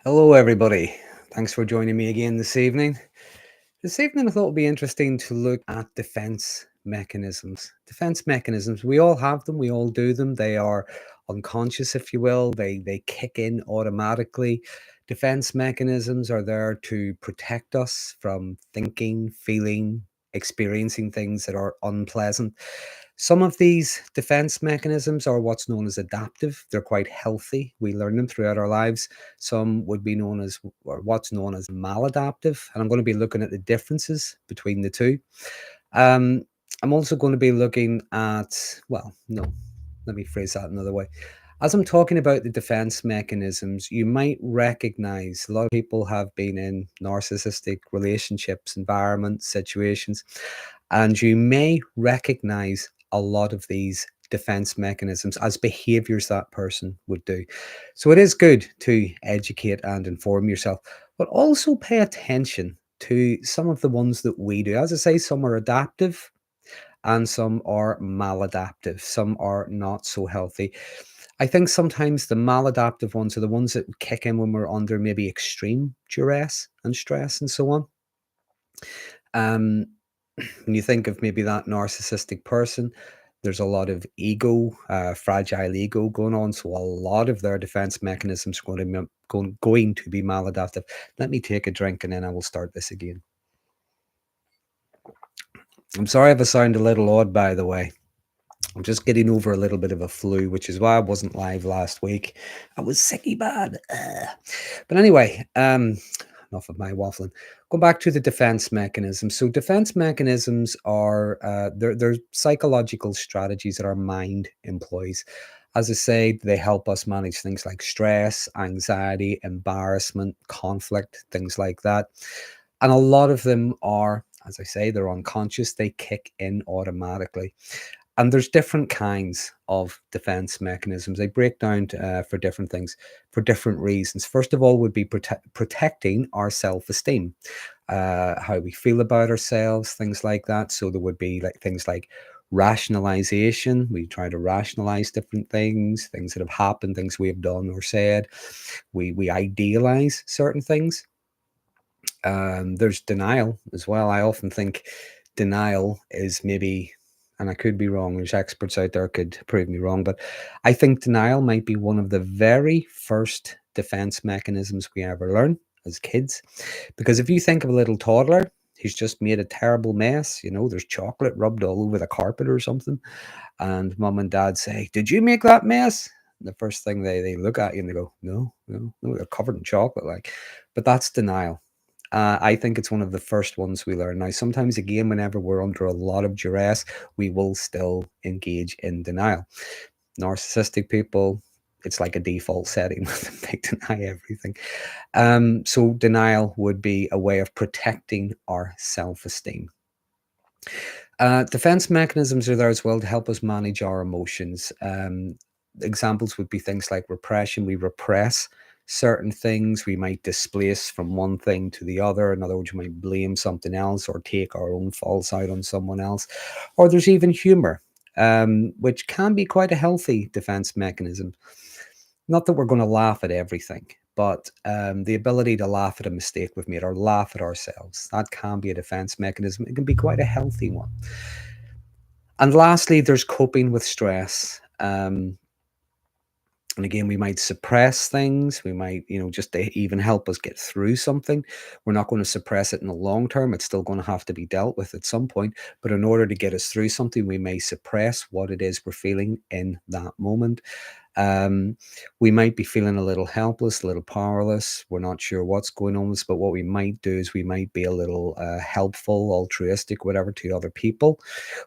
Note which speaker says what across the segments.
Speaker 1: Hello, everybody. Thanks for joining me again this evening. This evening, I thought it would be interesting to look at defense mechanisms. Defense mechanisms, we all have them, we all do them. They are unconscious, if you will, they kick in automatically. Defense mechanisms are there to protect us from thinking, feeling, experiencing things that are unpleasant. Some of these defense mechanisms are what's known as adaptive. They're quite healthy. We learn them throughout our lives. Some would be known as, or what's known as maladaptive. And I'm going to be looking at the differences between the two. Um, I'm also going to be looking at, well, no, let me phrase that another way. As I'm talking about the defense mechanisms, you might recognize a lot of people have been in narcissistic relationships, environments, situations, and you may recognize a lot of these defense mechanisms as behaviors that person would do. So it is good to educate and inform yourself, but also pay attention to some of the ones that we do. As I say, some are adaptive and some are maladaptive. Some are not so healthy. I think sometimes the maladaptive ones are the ones that kick in when we're under maybe extreme duress and stress and so on. Um, when you think of maybe that narcissistic person, there's a lot of ego, fragile ego going on. So a lot of their defense mechanisms are going to be maladaptive. Let me take a drink and then I will start this again. I'm sorry if I sound a little odd, by the way. I'm just getting over a little bit of a flu, which is why I wasn't live last week. I was sicky bad. But anyway, enough of my waffling. Go back to the defense mechanisms. So defense mechanisms are they're psychological strategies that our mind employs. As I say, they help us manage things like stress, anxiety, embarrassment, conflict, things like that. And a lot of them are, as I say, they're unconscious. They kick in automatically. And there's different kinds of defense mechanisms. They break down for different things, for different reasons. First of all, would be protecting our self-esteem, how we feel about ourselves, things like that. So there would be like things like rationalization. We try to rationalize different things that have happened, things we have done or said. We idealize certain things. There's denial as well. I often think denial is maybe, and I could be wrong, there's experts out there could prove me wrong, but I think denial might be one of the very first defense mechanisms we ever learn as kids. Because if you think of a little toddler who's just made a terrible mess, there's chocolate rubbed all over the carpet or something, and mom and dad say, "Did you make that mess?" The first thing they look at you and they go, "No, no, no, they're covered in chocolate." But that's denial. I think it's one of the first ones we learn. Now, sometimes, again, whenever we're under a lot of duress, we will still engage in denial. Narcissistic people, it's like a default setting with them. They deny everything. So denial would be a way of protecting our self-esteem. Defense mechanisms are there as well to help us manage our emotions. Examples would be things like repression. We repress certain things. We might displace from one thing to the other. In other words, we might blame something else or take our own faults out on someone else. Or there's even humor, which can be quite a healthy defense mechanism. Not that we're going to laugh at everything, but the ability to laugh at a mistake we've made or laugh at ourselves, that can be a defense mechanism. It can be quite a healthy one. And lastly, there's coping with stress. And again, we might suppress things. We might, just to even help us get through something. We're not going to suppress it in the long term. It's still going to have to be dealt with at some point. But in order to get us through something, we may suppress what it is we're feeling in that moment. Um, we might be feeling a little helpless, a little powerless. We're not sure what's going on with us, but what we might do is we might be a little helpful, altruistic, whatever, to other people.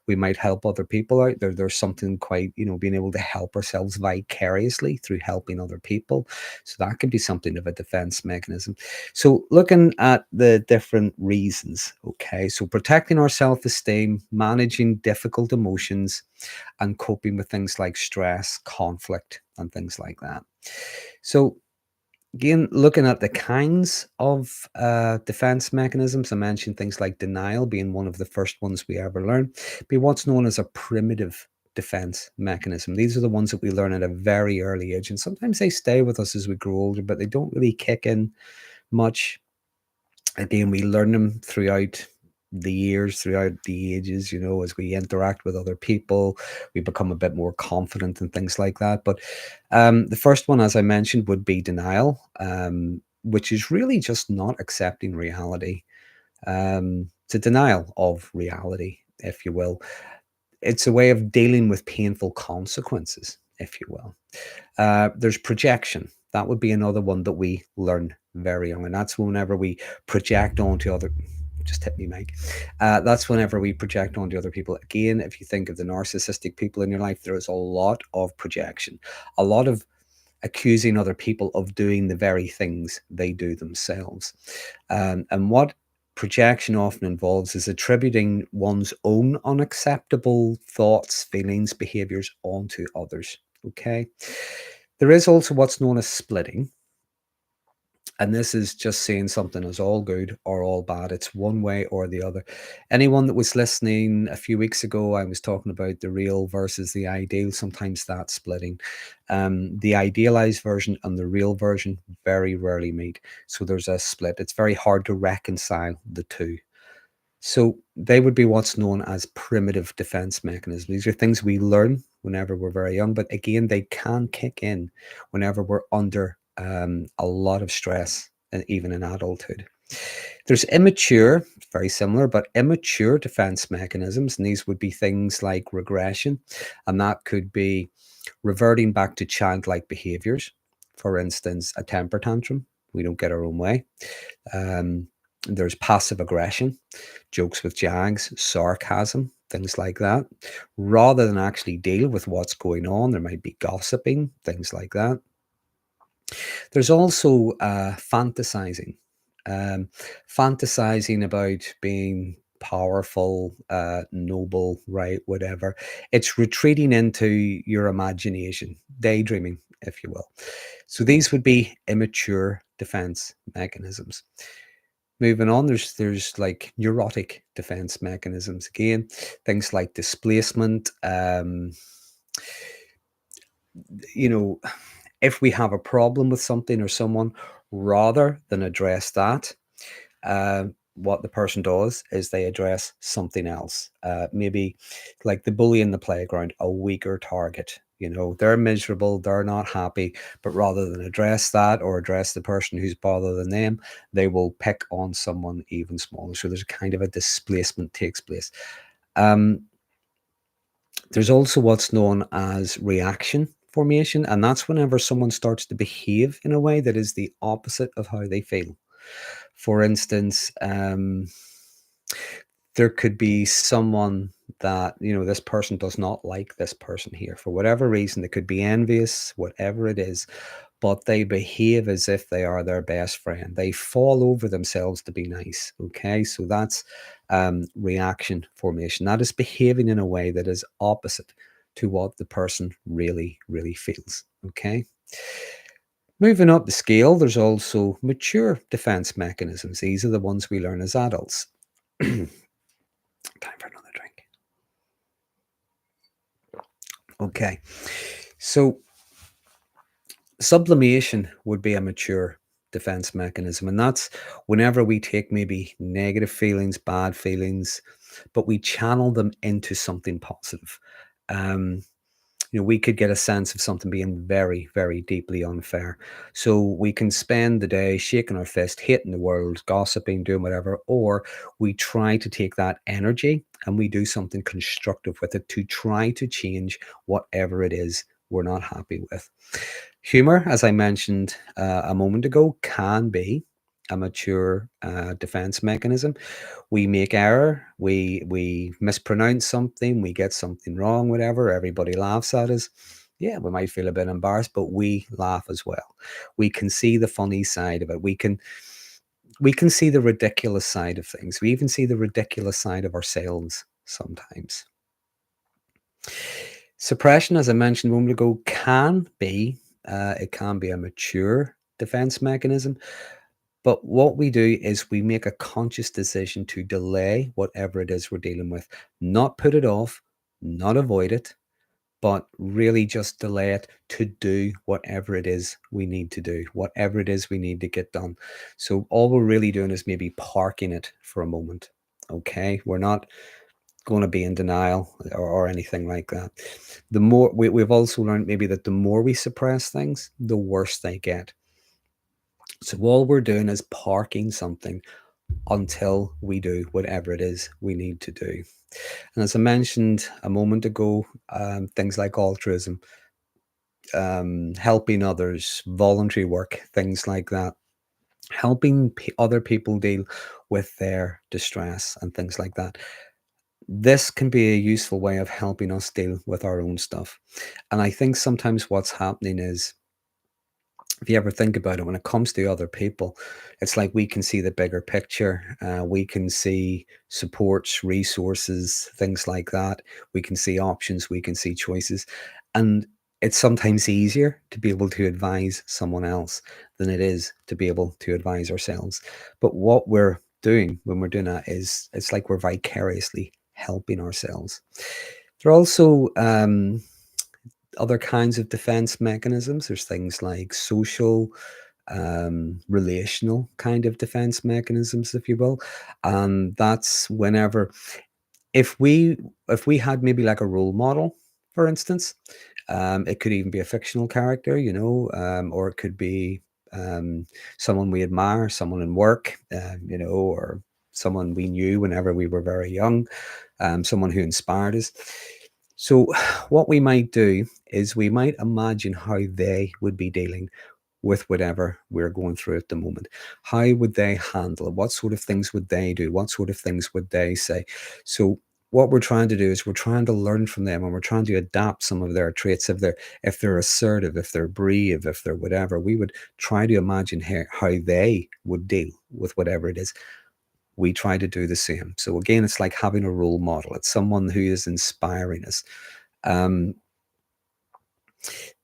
Speaker 1: We might help other people out. There's something quite, being able to help ourselves vicariously through helping other people. So that could be something of a defense mechanism. So looking at the different reasons, okay, so protecting our self-esteem, managing difficult emotions, and coping with things like stress, conflict, and things like that. So again, looking at the kinds of defense mechanisms, I mentioned things like denial being one of the first ones we ever learn, be what's known as a primitive defense mechanism. These are the ones that we learn at a very early age, and sometimes they stay with us as we grow older, but they don't really kick in much. Again, we learn them throughout the years, throughout the ages, as we interact with other people, we become a bit more confident and things like that. But the first one, as I mentioned, would be denial, which is really just not accepting reality. It's a denial of reality, if you will. It's a way of dealing with painful consequences, if you will. There's projection. That would be another one that we learn very young, and that's whenever we project onto other. Just hit me, Mike. That's whenever we project onto other people. Again, if you think of the narcissistic people in your life, there is a lot of projection, a lot of accusing other people of doing the very things they do themselves. And what projection often involves is attributing one's own unacceptable thoughts, feelings, behaviors onto others. Okay. There is also what's known as splitting. And this is just saying something is all good or all bad. It's one way or the other. Anyone that was listening a few weeks ago, I was talking about the real versus the ideal. Sometimes that's splitting. The idealized version and the real version very rarely meet. So there's a split. It's very hard to reconcile the two. So they would be what's known as primitive defense mechanisms. These are things we learn whenever we're very young, but again, they can kick in whenever we're under a lot of stress, and even in adulthood. There's immature, very similar, but immature defense mechanisms, and these would be things like regression, and that could be reverting back to childlike behaviors. For instance, a temper tantrum. We don't get our own way. There's passive aggression, jokes with jags, sarcasm, things like that. Rather than actually deal with what's going on, there might be gossiping, things like that. There's also fantasizing, fantasizing about being powerful, noble, right, whatever. It's retreating into your imagination, daydreaming, if you will. So these would be immature defense mechanisms. Moving on, there's like neurotic defense mechanisms. Again, things like displacement. If we have a problem with something or someone, rather than address that, what the person does is they address something else. Maybe like the bully in the playground, a weaker target. They're miserable, they're not happy, but rather than address that or address the person who's bothered than them, they will pick on someone even smaller. So there's a kind of a displacement takes place. There's also what's known as reaction formation, and that's whenever someone starts to behave in a way that is the opposite of how they feel. For instance, there could be someone that, this person does not like this person here for whatever reason. They could be envious, whatever it is, but they behave as if they are their best friend. They fall over themselves to be nice. Okay, so that's reaction formation. That is behaving in a way that is opposite to what the person really, really feels. Okay. Moving up the scale, there's also mature defense mechanisms. These are the ones we learn as adults. Time for another drink. Okay. So sublimation would be a mature defense mechanism, and that's whenever we take maybe negative feelings, bad feelings, but we channel them into something positive. We could get a sense of something being very, very deeply unfair. So we can spend the day shaking our fist, hating the world, gossiping, doing whatever, or we try to take that energy and we do something constructive with it to try to change whatever it is we're not happy with. Humor, as I mentioned a moment ago, can be a mature defense mechanism. We make error, we mispronounce something, we get something wrong, whatever. Everybody laughs at us. Yeah, we might feel a bit embarrassed, but we laugh as well. We can see the funny side of it. We can see the ridiculous side of things. We even see the ridiculous side of ourselves sometimes. Suppression, as I mentioned a moment ago, can be a mature defense mechanism. But what we do is we make a conscious decision to delay whatever it is we're dealing with, not put it off, not avoid it, but really just delay it to do whatever it is we need to do, whatever it is we need to get done. So all we're really doing is maybe parking it for a moment. Okay, we're not going to be in denial or anything like that. The more we've also learned maybe that the more we suppress things, the worse they get. So all we're doing is parking something until we do whatever it is we need to do. And as I mentioned a moment ago, things like altruism, helping others, voluntary work, things like that, helping other people deal with their distress and things like that. This can be a useful way of helping us deal with our own stuff. And I think sometimes what's happening is, if you ever think about it, when it comes to other people, it's like we can see the bigger picture. We can see supports, resources, things like that. We can see options, we can see choices. And it's sometimes easier to be able to advise someone else than it is to be able to advise ourselves. But what we're doing when we're doing that is it's like we're vicariously helping ourselves. There are also other kinds of defense mechanisms. There's things like social, relational kind of defense mechanisms, if you will. And that's whenever, if we if we had maybe like a role model, for instance, it could even be a fictional character, or it could be someone we admire, someone in work, or someone we knew whenever we were very young, someone who inspired us. So what we might do is we might imagine how they would be dealing with whatever we're going through at the moment. How would they handle it? What sort of things would they do? What sort of things would they say? So what we're trying to do is we're trying to learn from them, and we're trying to adapt some of their traits. If they're assertive, if they're brave, if they're whatever, we would try to imagine how they would deal with whatever it is. We try to do the same. So again, it's like having a role model. It's someone who is inspiring us. Um,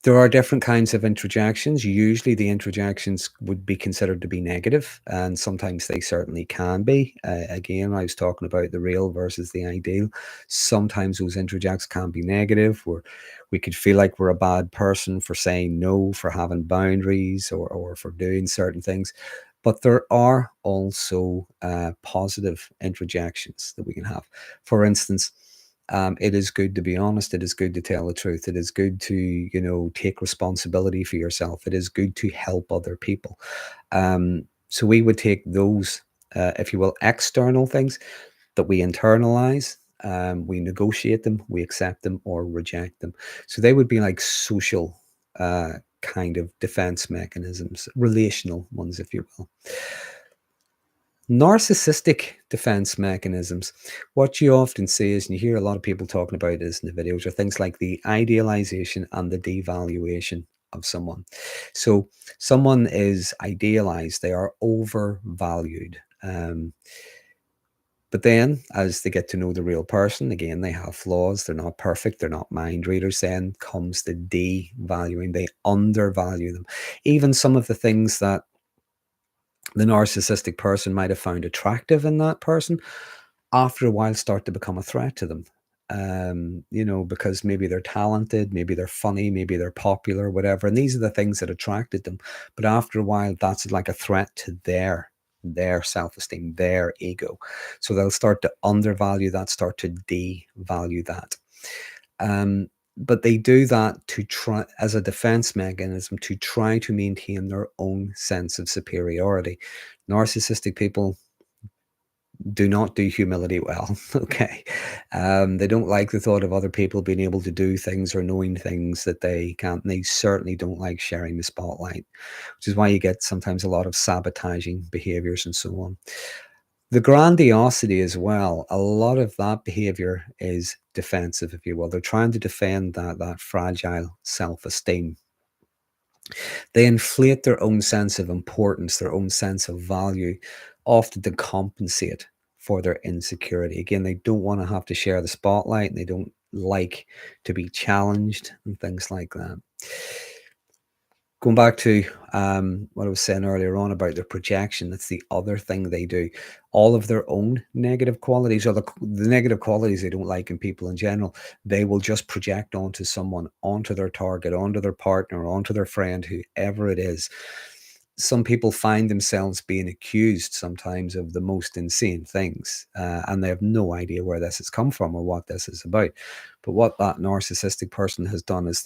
Speaker 1: there are different kinds of introjections. Usually the introjections would be considered to be negative, and sometimes they certainly can be. Again, I was talking about the real versus the ideal. Sometimes those introjects can be negative, where we could feel like we're a bad person for saying no, for having boundaries, or for doing certain things. But there are also positive introjections that we can have. For instance, it is good to be honest. It is good to tell the truth. It is good to, take responsibility for yourself. It is good to help other people. So we would take those, if you will, external things that we internalize. We negotiate them, we accept them, or reject them. So they would be like social kind of defense mechanisms, relational ones, if you will. Narcissistic defense mechanisms. What you often see is, and you hear a lot of people talking about this in the videos, are things like the idealization and the devaluation of someone. So someone is idealized, they are overvalued. But then, as they get to know the real person, again, they have flaws. They're not perfect. They're not mind readers. Then comes the devaluing. They undervalue them. Even some of the things that the narcissistic person might have found attractive in that person, after a while start to become a threat to them. Because maybe they're talented, maybe they're funny, maybe they're popular, whatever. And these are the things that attracted them. But after a while, that's like a threat to their self-esteem, their ego. So they'll start to undervalue that, start to devalue that. But they do that to try, as a defense mechanism, to try to maintain their own sense of superiority. Narcissistic people do not do humility well. Okay. They don't like the thought of other people being able to do things or knowing things that they can't. And they certainly don't like sharing the spotlight, which is why you get sometimes a lot of sabotaging behaviors and so on. The grandiosity as well, a lot of that behavior is defensive, if you will. They're trying to defend that fragile self-esteem. They inflate their own sense of importance, their own sense of value, often to compensate for their insecurity. Again, they don't want to have to share the spotlight, and they don't like to be challenged and things like that. Going back to what I was saying earlier on about their projection, that's the other thing they do. All of their own negative qualities, or the negative qualities they don't like in people in general, they will just project onto someone, onto their target, onto their partner, onto their friend, whoever it is. Some people find themselves being accused sometimes of the most insane things, and they have no idea where this has come from or what this is about. But what that narcissistic person has done is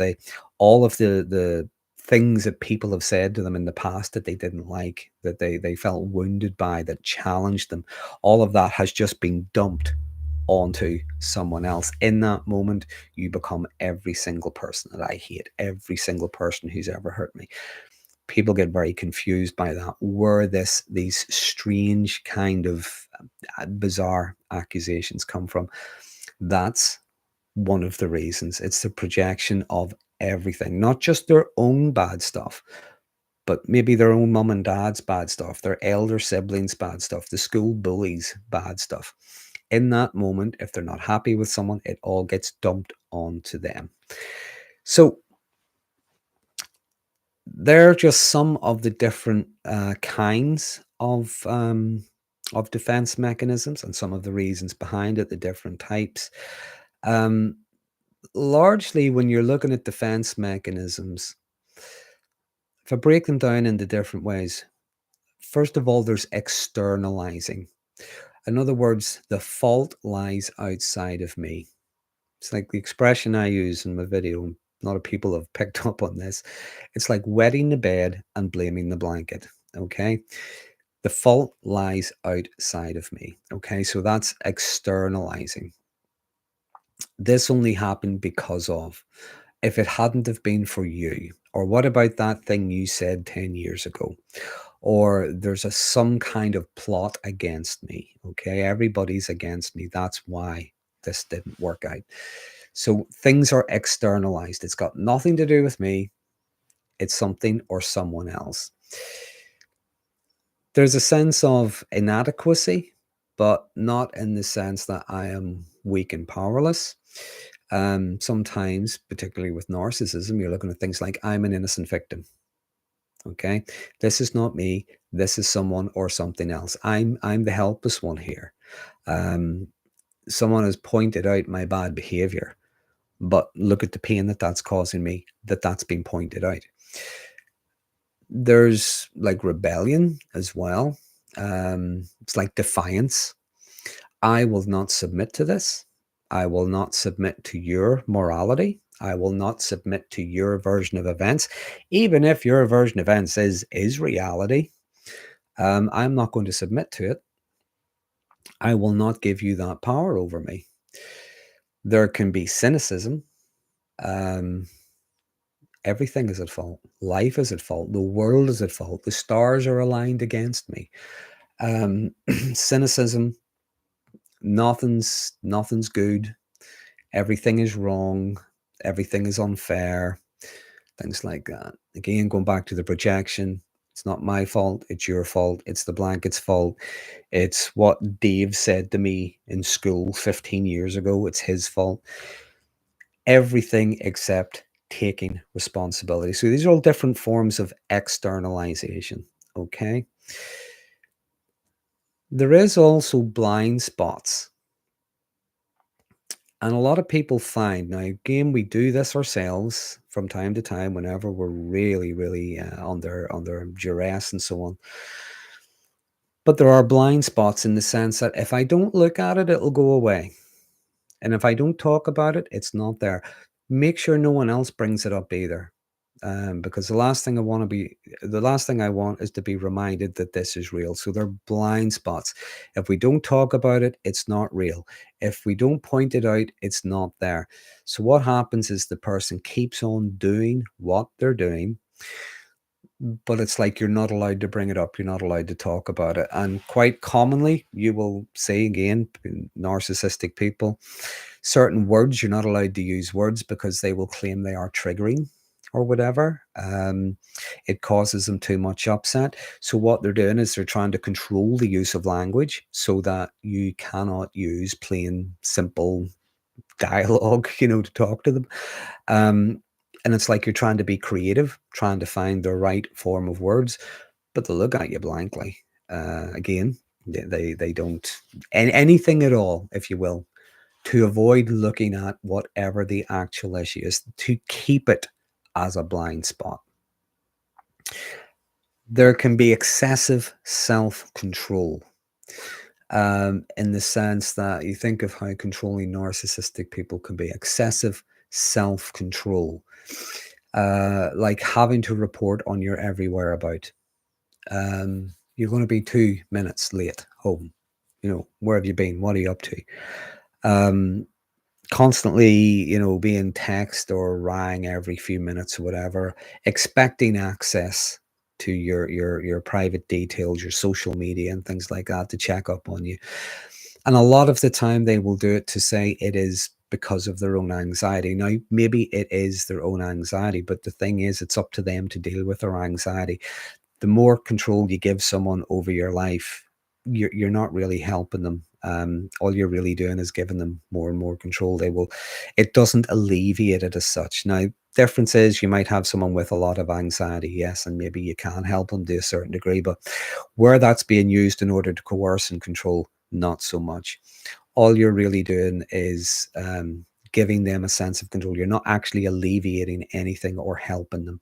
Speaker 1: all of the things that people have said to them in the past that they didn't like, that they felt wounded by, that challenged them, all of that has just been dumped onto someone else. In that moment, you become every single person that I hate, every single person who's ever hurt me. People get very confused by that, where these strange kind of bizarre accusations come from. That's one of the reasons. It's the projection of everything, not just their own bad stuff, but maybe their own mum and dad's bad stuff, their elder siblings' bad stuff, the school bullies' bad stuff. In that moment, if they're not happy with someone, it all gets dumped onto them. So they're just some of the different kinds of defense mechanisms, and some of the reasons behind it, the different types. Um, Largely, when you're looking at defense mechanisms, if I break them down into different ways, first of all, there's externalizing. In other words, the fault lies outside of me. It's like the expression I use in my video. A lot of people have picked up on this. It's like wetting the bed and blaming the blanket. Okay. The fault lies outside of me. Okay. So that's externalizing. This only happened because of. If it hadn't have been for you, or what about that thing you said 10 years ago? Or there's some kind of plot against me. Okay. Everybody's against me. That's why this didn't work out. So things are externalized. It's got nothing to do with me. It's something or someone else. There's a sense of inadequacy, but not in the sense that I am weak and powerless. Sometimes, particularly with narcissism, you're looking at things like, I'm an innocent victim. Okay, this is not me. This is someone or something else. I'm the helpless one here. Um, Someone has pointed out my bad behavior, but look at the pain that that's causing me, that's been pointed out. There's like rebellion as well. It's like defiance. I will not submit to this. I will not submit to your morality. I will not submit to your version of events, even if your version of events is reality. I'm not going to submit to it. I will not give you that power over me. There can be cynicism. Um, Everything is at fault. Life is at fault. The world is at fault. The stars are aligned against me. Cynicism. Nothing's good. Everything is wrong. Everything is unfair. Things like that. Again, going back to the projection. It's not my fault. It's your fault. It's the blanket's fault. It's what Dave said to me in school 15 years ago. It's his fault. Everything except taking responsibility. So these are all different forms of externalization. Okay. There is also blind spots. And a lot of people find, now again, we do this ourselves from time to time whenever we're really, really under duress and so on. But there are blind spots in the sense that if I don't look at it, it'll go away. And if I don't talk about it, it's not there. Make sure no one else brings it up either. Because the last thing I want is to be reminded that this is real. So they're blind spots. If we don't talk about it, it's not real. If we don't point it out, it's not there. So what happens is the person keeps on doing what they're doing, but it's like you're not allowed to bring it up. You're not allowed to talk about it. And quite commonly, you will say again, narcissistic people, certain words, you're not allowed to use words because they will claim they are triggering or whatever. It causes them too much upset. So what they're doing is they're trying to control the use of language so that you cannot use plain, simple dialogue, to talk to them. And it's like you're trying to be creative, trying to find the right form of words, but they look at you blankly. Again, they don't anything at all, if you will, to avoid looking at whatever the actual issue is, to keep it as a blind spot. There can be excessive self-control, in the sense that you think of how controlling narcissistic people can be. Excessive self-control, like having to report on your every whereabout. You're going to be 2 minutes late home. Where have you been? What are you up to? Um, Constantly, being text or rang every few minutes or whatever, expecting access to your private details, your social media and things like that to check up on you. And a lot of the time they will do it to say it is because of their own anxiety. Now, maybe it is their own anxiety, but the thing is, it's up to them to deal with their anxiety. The more control you give someone over your life, you're not really helping them. All you're really doing is giving them more and more control. It doesn't alleviate it as such. Now, difference is you might have someone with a lot of anxiety, yes, and maybe you can help them to a certain degree, but where that's being used in order to coerce and control, not so much. All you're really doing is giving them a sense of control. You're not actually alleviating anything or helping them.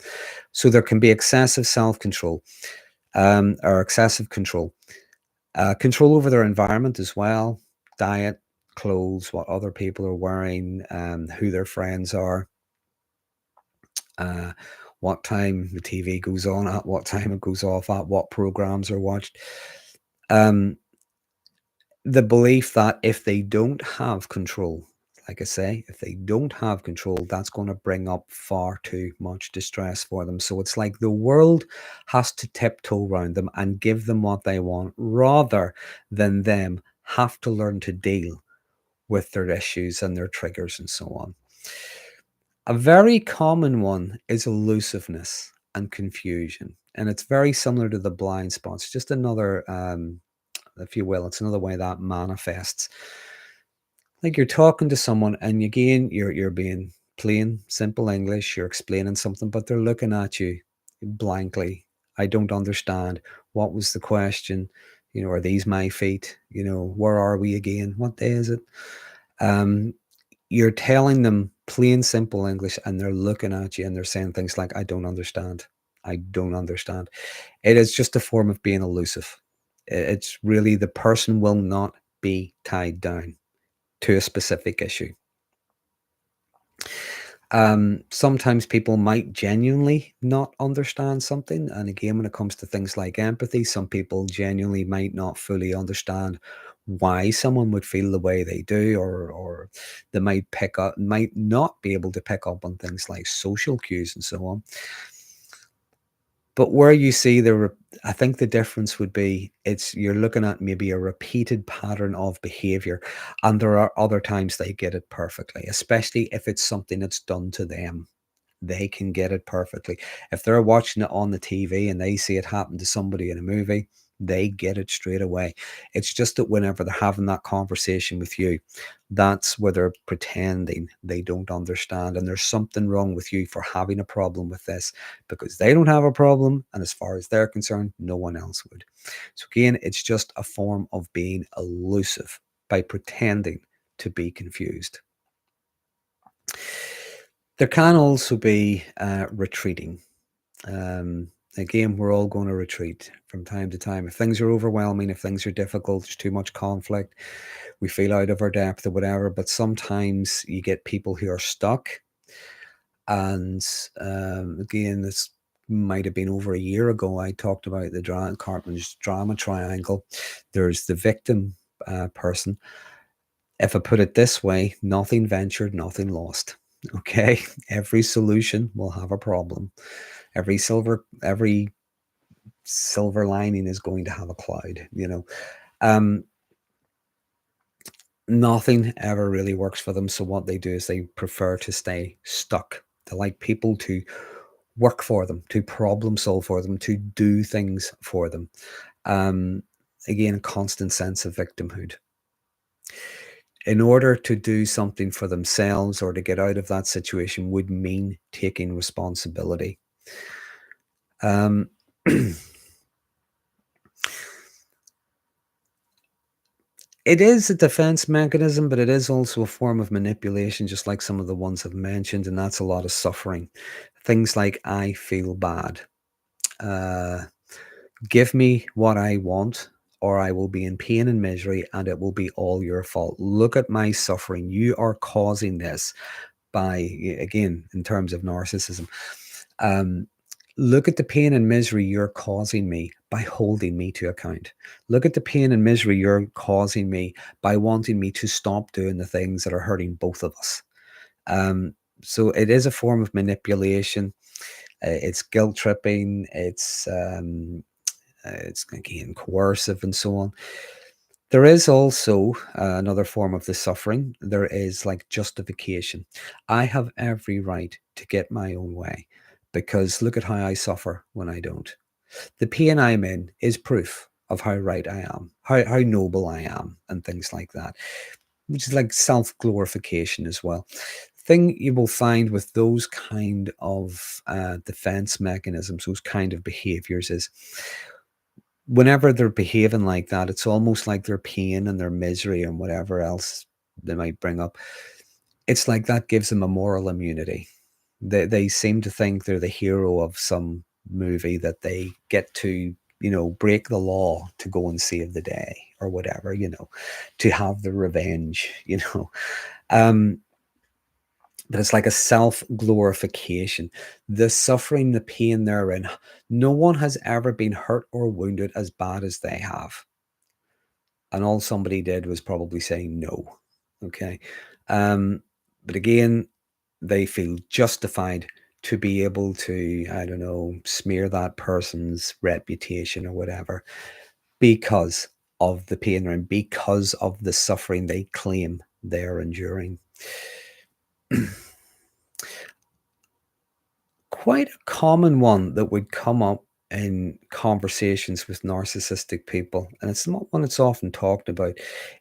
Speaker 1: So there can be excessive self-control, or excessive control. Control over their environment as well, diet, clothes, what other people are wearing, who their friends are, uh, what time the TV goes on at, what time it goes off at, what programs are watched. Um, the belief that if they don't have control, like I say, if they don't have control, that's going to bring up far too much distress for them. So it's like the world has to tiptoe around them and give them what they want rather than them have to learn to deal with their issues and their triggers and so on. A very common one is elusiveness and confusion. And it's very similar to the blind spots, just another, if you will, it's another way that manifests. Like you're talking to someone and again, you're being plain, simple English, you're explaining something, but they're looking at you blankly. I don't understand. What was the question? Are these my feet? Where are we again? What day is it? Um, you're telling them plain, simple English, and they're looking at you and they're saying things like, I don't understand. I don't understand. It is just a form of being elusive. It's really the person will not be tied down to a specific issue. Sometimes people might genuinely not understand something. And again, when it comes to things like empathy, some people genuinely might not fully understand why someone would feel the way they do, or they might not be able to pick up on things like social cues and so on. But where you see I think the difference would be you're looking at maybe a repeated pattern of behavior, and there are other times they get it perfectly, especially if it's something that's done to them. They can get it perfectly. If they're watching it on the TV and they see it happen to somebody in a movie, they get it straight away. It's just that whenever they're having that conversation with you, that's where they're pretending they don't understand. And there's something wrong with you for having a problem with this because they don't have a problem. And as far as they're concerned, no one else would. So again, it's just a form of being elusive by pretending to be confused. There can also be retreating. Again, we're all going to retreat from time to time. If things are overwhelming, if things are difficult, there's too much conflict, we feel out of our depth or whatever. But sometimes you get people who are stuck. And again, this might have been over a year ago. I talked about the Cartman's drama triangle. There's the victim person. If I put it this way, nothing ventured, nothing lost. Okay. Every solution will have a problem. Every silver lining is going to have a cloud. Nothing ever really works for them. So what they do is they prefer to stay stuck. They like people to work for them, to problem solve for them, to do things for them. Again, a constant sense of victimhood. in order to do something for themselves or to get out of that situation would mean taking responsibility. Um, It is a defense mechanism, but it is also a form of manipulation, just like some of the ones I've mentioned, and that's a lot of suffering. Things like, I feel bad. Uh, Give me what I want, or I will be in pain and misery, and it will be all your fault. Look at my suffering. You are causing this by, again, in terms of narcissism. Um, Look at the pain and misery you're causing me by holding me to account. Look at the pain and misery you're causing me by wanting me to stop doing the things that are hurting both of us. Um, so it is a form of manipulation. It's guilt tripping. It's again coercive and so on. There is also another form of the suffering. There is like justification. I have every right to get my own way because look at how I suffer when I don't. The pain I'm in is proof of how right I am, how noble I am, and things like that, which is like self glorification as well. Thing you will find with those kind of defense mechanisms, those kind of behaviors is whenever they're behaving like that, it's almost like their pain and their misery and whatever else they might bring up. It's like that gives them a moral immunity. They seem to think they're the hero of some movie that they get to, break the law to go and save the day or whatever, to have the revenge. Um, but it's like a self glorification. The suffering, the pain they're in. No one has ever been hurt or wounded as bad as they have. And all somebody did was probably say no. Okay. But again, they feel justified to be able to, I don't know, smear that person's reputation or whatever because of the pain and because of the suffering they claim they're enduring. Quite a common one that would come up in conversations with narcissistic people, and it's not one that's often talked about.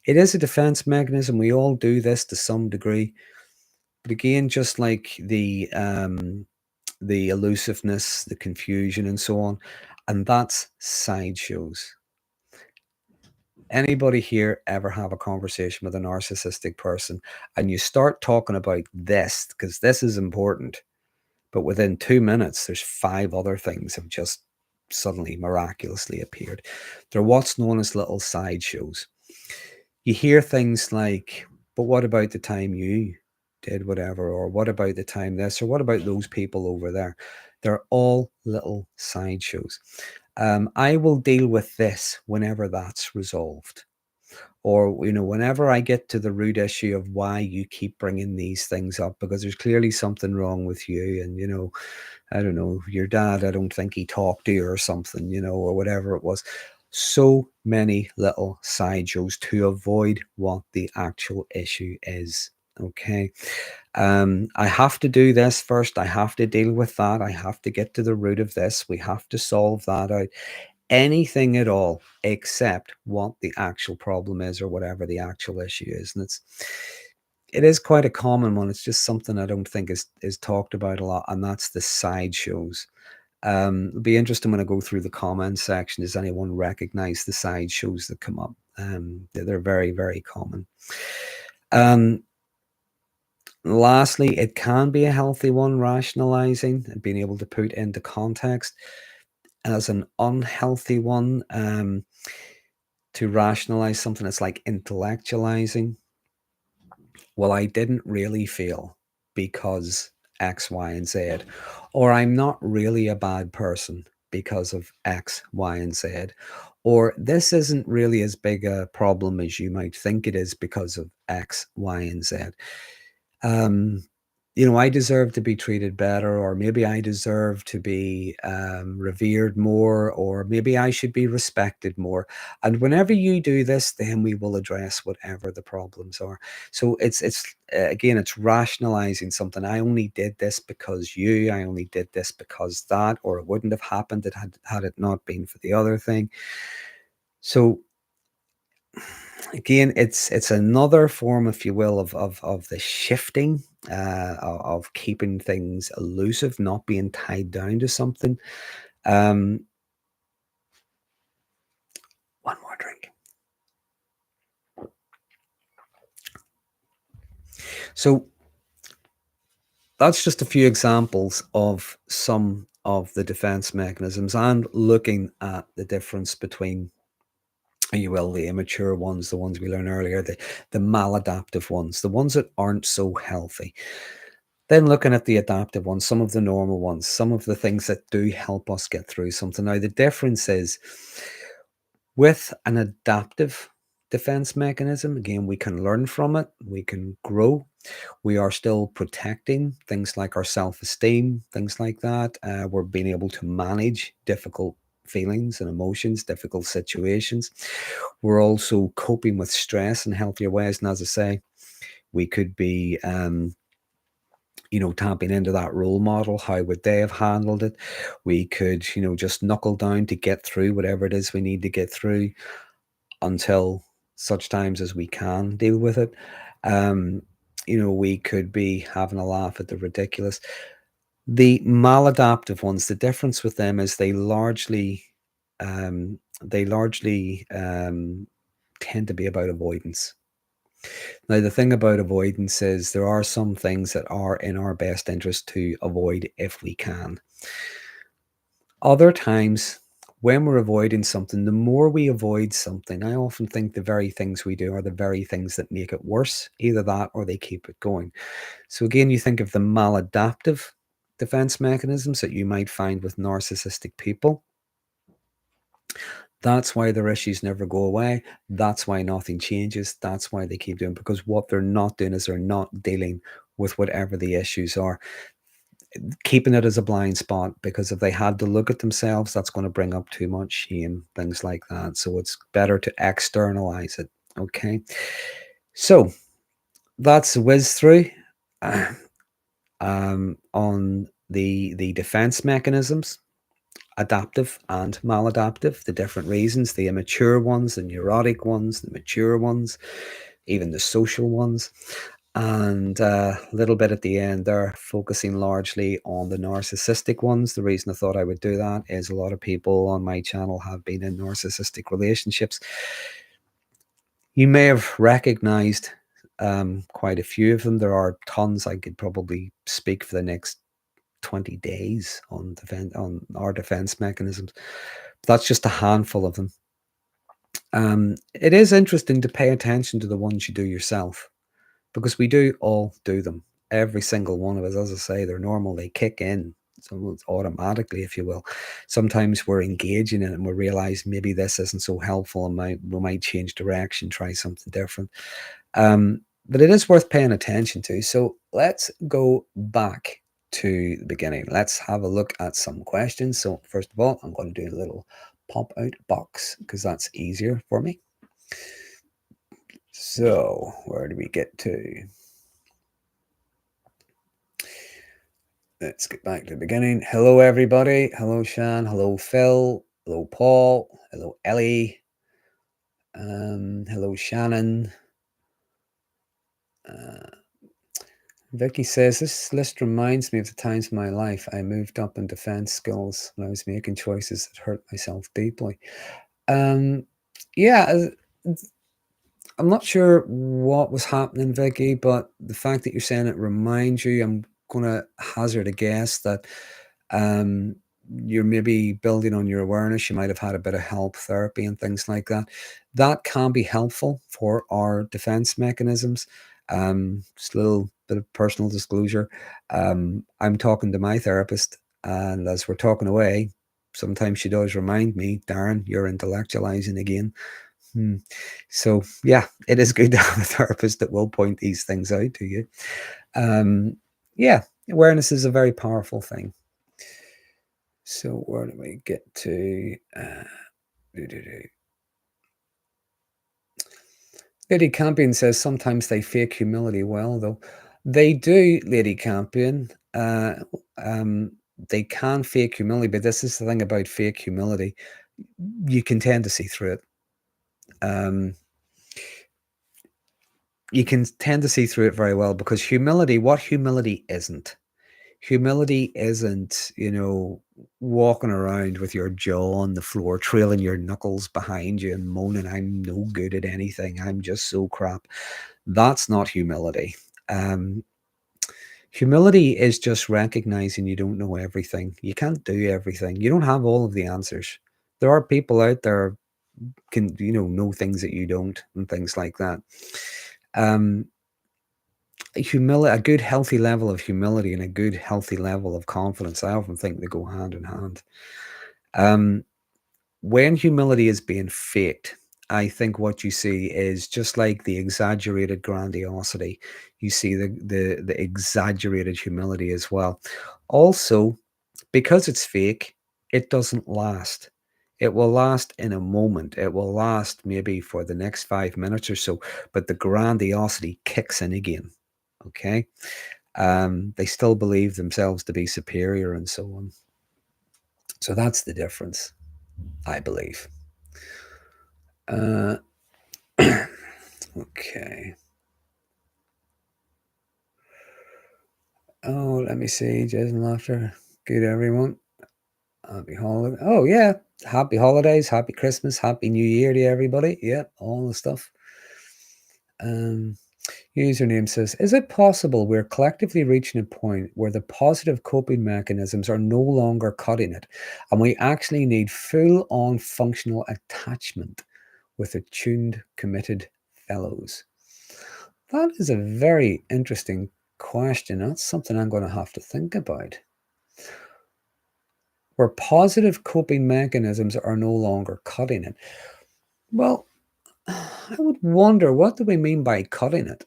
Speaker 1: It is a defense mechanism. We all do this to some degree. But again, just like the elusiveness, the confusion, and so on, and that's sideshows. Anybody here ever have a conversation with a narcissistic person and you start talking about this because this is important, but within 2 minutes, there's 5 other things have just suddenly miraculously appeared. They're what's known as little sideshows. You hear things like, but what about the time you did whatever? Or what about the time this? Or what about those people over there? They're all little sideshows. I will deal with this whenever that's resolved. Or, whenever I get to the root issue of why you keep bringing these things up, because there's clearly something wrong with you. And, I don't know, your dad, I don't think he talked to you or something, or whatever it was. So many little sideshows to avoid what the actual issue is. Okay. I have to do this first. I have to deal with that. I have to get to the root of this. We have to solve that out. Anything at all except what the actual problem is or whatever the actual issue is. And it is quite a common one. It's just something I don't think is talked about a lot, and that's the sideshows. It'll be interesting when I go through the comments section. Does anyone recognize the sideshows that come up? They're very, very common. Lastly, it can be a healthy one, rationalizing and being able to put into context. As an unhealthy one, to rationalize something that's like intellectualizing. Well, I didn't really feel because X, Y, and Z, or I'm not really a bad person because of X, Y, and Z, or this isn't really as big a problem as you might think it is because of X, Y, and Z. Um, I deserve to be treated better, or maybe I deserve to be revered more, or maybe I should be respected more. And whenever you do this, then we will address whatever the problems are. So again, it's rationalizing something. I only did this because you. I only did this because that, or it wouldn't have happened had it not been for the other thing. So again, it's another form, if you will, of the shifting, of keeping things elusive, not being tied down to something. Um, one more drink. So that's just a few examples of some of the defense mechanisms and looking at the difference between, you will, the immature ones, the ones we learned earlier, the maladaptive ones that aren't so healthy. Then looking at the adaptive ones, some of the normal ones, some of the things that do help us get through something. Now, the difference is with an adaptive defense mechanism, again, we can learn from it, we can grow. We are still protecting things like our self-esteem, things like that. We're being able to manage difficult feelings and emotions, difficult situations. We're also coping with stress in healthier ways. And as I say, we could be, tapping into that role model. How would they have handled it? We could, just knuckle down to get through whatever it is we need to get through until such times as we can deal with it. Um, we could be having a laugh at the ridiculous. The maladaptive ones, the difference with them is they largely tend to be about avoidance. Now, the thing about avoidance is there are some things that are in our best interest to avoid if we can. Other times, when we're avoiding something, the more we avoid something, I often think the very things we do are the very things that make it worse. Either that or they keep it going. So again, you think of the maladaptive defense mechanisms that you might find with narcissistic people. That's why their issues never go away. That's why nothing changes. That's why they keep doing, because what they're not doing is they're not dealing with whatever the issues are, keeping it as a blind spot, because if they had to look at themselves, that's going to bring up too much shame, things like that. So it's better to externalize it. Okay. So that's a whiz through on the defense mechanisms, adaptive and maladaptive, the different reasons, the immature ones, the neurotic ones, the mature ones, even the social ones. And a little bit at the end there, focusing largely on the narcissistic ones. The reason I thought I would do that is a lot of people on my channel have been in narcissistic relationships. You may have recognized quite a few of them. There are tons. I could probably speak for the next 20 days on our defense mechanisms. That's just a handful of them. It is interesting to pay attention to the ones you do yourself, because we do all do them. Every single one of us, as I say, they're normal. They kick in, so it's automatically, if you will. Sometimes we're engaging in it and we realize maybe this isn't so helpful, and we might change direction, try something different. But it is worth paying attention to. So let's go back to the beginning. Let's have a look at some questions. So first of all, I'm going to do a little pop out box because that's easier for me. So where do we get to? Let's get back to the beginning. Hello, everybody. Hello, Shan. Hello, Phil. Hello, Paul. Hello, Ellie. Hello, Shannon. Vicky says, this list reminds me of the times in my life I moved up in defense skills when I was making choices that hurt myself deeply. Yeah, I'm not sure what was happening, Vicky, but the fact that you're saying it reminds you, I'm going to hazard a guess that you're maybe building on your awareness. You might have had a bit of help, therapy, and things like that. That can be helpful for our defense mechanisms. Just a little bit of personal disclosure. I'm talking to my therapist, and as we're talking away, sometimes she does remind me, Darren, you're intellectualizing again. So yeah, it is good to have a therapist that will point these things out to you. Yeah, awareness is a very powerful thing. So where do we get to? Lady Campion says sometimes they fake humility well, though. They do, Lady Campion. They can fake humility, but this is the thing about fake humility. You can tend to see through it. you can tend to see through it very well, because humility, what humility isn't, walking around with your jaw on the floor, trailing your knuckles behind you and moaning, I'm no good at anything, I'm just so crap. That's not humility. Um, Humility is just recognizing you don't know everything. You can't do everything. You don't have all of the answers. There are people out there can, know things that you don't, and things like that. Um, Humility, a good healthy level of humility and a good healthy level of confidence, I often think they go hand in hand. Um, when humility is being faked, I think what you see is just like the exaggerated grandiosity. You see the exaggerated humility as well. Also, because it's fake, it doesn't last. It will last in a moment. It will last maybe for the next 5 minutes or so, but the grandiosity kicks in again. Okay. They still believe themselves to be superior and so on. So that's the difference, I believe. Okay. Oh, let me see. Jason Laughter. Good, everyone. Happy holiday. Oh, yeah. Happy holidays. Happy Christmas. Happy New Year to everybody. Yep. All the stuff. Username says, is it possible we're collectively reaching a point where the positive coping mechanisms are no longer cutting it, and we actually need full-on functional attachment with attuned, committed fellows? That is a very interesting question. That's something I'm going to have to think about. Where positive coping mechanisms are no longer cutting it. Well, I would wonder, what do we mean by cutting it?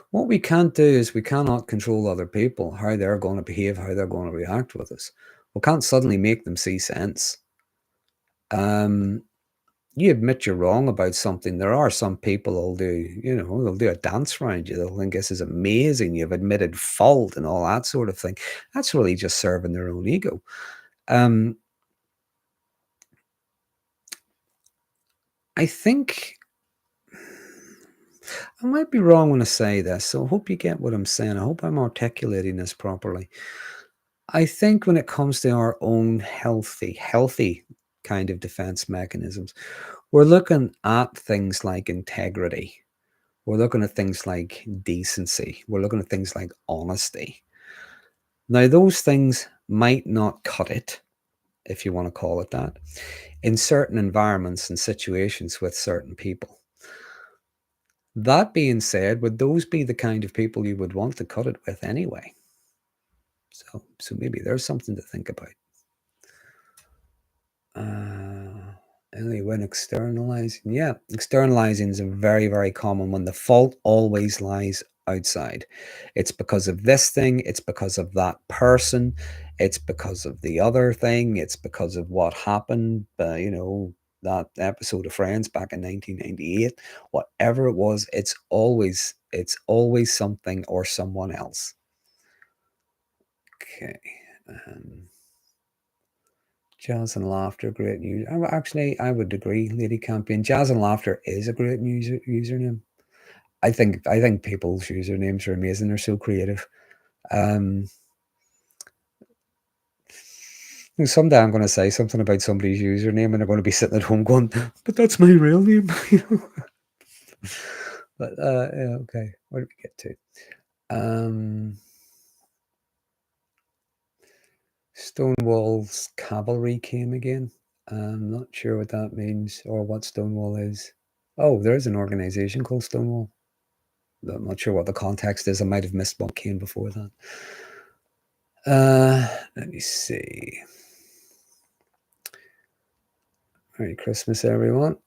Speaker 1: What we can't do is we cannot control other people, how they're going to behave, how they're going to react with us. We can't suddenly make them see sense. You admit you're wrong about something. There are some people who'll they'll do a dance around you. They'll think this is amazing. You've admitted fault and all that sort of thing. That's really just serving their own ego. I think I might be wrong when I say this, so I hope you get what I'm saying. I hope I'm articulating this properly. I think when it comes to our own healthy kind of defense mechanisms, we're looking at things like integrity. We're looking at things like decency. We're looking at things like honesty. Now, those things might not cut it, if you want to call it that, in certain environments and situations with certain people. That being said, would those be the kind of people you would want to cut it with anyway? So maybe there's something to think about. Only when externalizing. Yeah, externalizing is a very, very common one. The fault always lies outside. It's because of this thing. It's because of that person. It's because of the other thing. It's because of what happened. That episode of Friends back in 1998. Whatever it was, it's always something or someone else. Okay. Jazz and Laughter, great news. Actually, I would agree, Lady Campion. Jazz and Laughter is a great username. I think people's usernames are amazing. They're so creative. Someday I'm going to say something about somebody's username, and they're going to be sitting at home going, "But that's my real name." But yeah, okay. Where did we get to? Stonewall's cavalry came again. I'm not sure what that means or what Stonewall is. Oh, there's an organization called Stonewall. I'm not sure what the context is. I might have missed what came before that. Let me see. Merry Christmas, everyone.